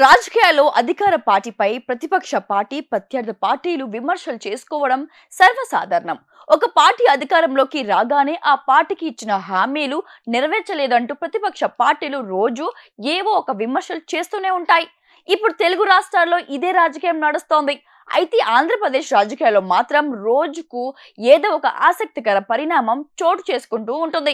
రాజకీయాల్లో అధికార పార్టీపై ప్రతిపక్ష పార్టీ ప్రత్యర్థి పార్టీలు విమర్శలు చేసుకోవడం సర్వసాధారణం. ఒక పార్టీ అధికారంలోకి రాగానే ఆ పార్టీకి ఇచ్చిన హామీలు నెరవేర్చలేదంటూ ప్రతిపక్ష పార్టీలు రోజు ఏవో ఒక విమర్శలు చేస్తూనే ఉంటాయి. ఇప్పుడు తెలుగు రాష్ట్రాల్లో ఇదే రాజకీయం నడుస్తోంది. అయితే ఆంధ్రప్రదేశ్ రాజకీయాల్లో మాత్రం రోజుకు ఏదో ఒక ఆసక్తికర పరిణామం చోటు చేసుకుంటూ ఉంటుంది.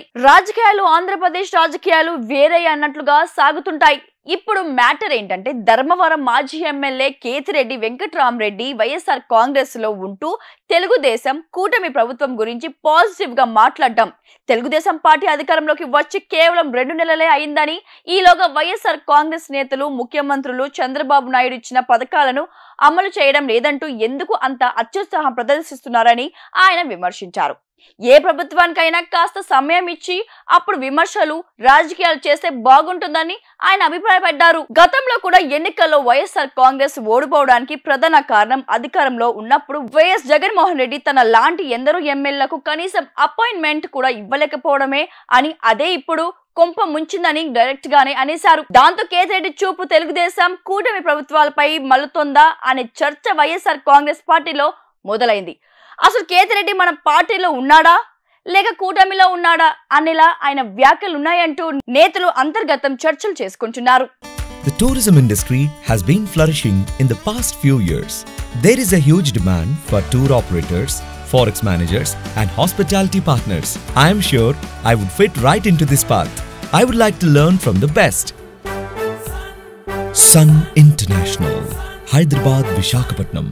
ఆంధ్రప్రదేశ్ రాజకీయాలు వేరే అన్నట్లుగా సాగుతుంటాయి. ఇప్పుడు మ్యాటర్ ఏంటంటే, ధర్మవరం మాజీ ఎమ్మెల్యే కేతిరెడ్డి వెంకట్రామరెడ్డి వైఎస్ఆర్ కాంగ్రెస్ లో ఉంటూ తెలుగుదేశం కూటమి ప్రభుత్వం గురించి పాజిటివ్ గా మాట్లాడడం. తెలుగుదేశం పార్టీ అధికారంలోకి వచ్చి కేవలం 2 నెలలే అయిందని, ఈలోగా వైఎస్ఆర్ కాంగ్రెస్ నేతలు ముఖ్యమంత్రులు చంద్రబాబు నాయుడు ఇచ్చిన పథకాలను అమలు చేయడం లేదంటూ ఎందుకు అంత అత్యుత్సాహం ప్రదర్శిస్తున్నారని ఆయన విమర్శించారు. ఏ ప్రభుత్వానికైనా కాస్త సమయం ఇచ్చి అప్పుడు విమర్శలు రాజకీయాలు చేస్తే బాగుంటుందని ఆయన అభిప్రాయపడ్డారు. గతంలో కూడా ఎన్నికల్లో వైఎస్ఆర్ కాంగ్రెస్ ఓడిపోవడానికి ప్రధాన కారణం అధికారంలో ఉన్నప్పుడు వైఎస్ జగన్మోహన్ రెడ్డి తన లాంటి ఎందరో ఎమ్మెల్యేలకు కనీసం అపాయింట్మెంట్ కూడా ఇవ్వలేకపోవడమే అని, అదే ఇప్పుడు కొంప ముంచిందని డైరెక్ట్ గానే అనేశారు. దాంతో కేతిరెడ్డి చూపు తెలుగుదేశం కూటమి ప్రభుత్వాలపై మల్లుతోందా అనే చర్చ వైఎస్ఆర్ కాంగ్రెస్ పార్టీలో మొదలైంది. అసలు కేతిరెడ్డి మన పార్టీలో ఉన్నాడా లేక కూటమిలో ఉన్నాడా అనేలా ఆయన వ్యాఖ్యలు ఉన్నాయంటూ నేతలు అంతర్గతం చర్చలు చేసుకుంటున్నారు. The tourism industry has been flourishing in the past few years. There is a huge demand for tour operators, forex managers and hospitality partners. I am sure I would fit right into this path. I would like to learn from the best. Sun International, Hyderabad, Visakhapatnam.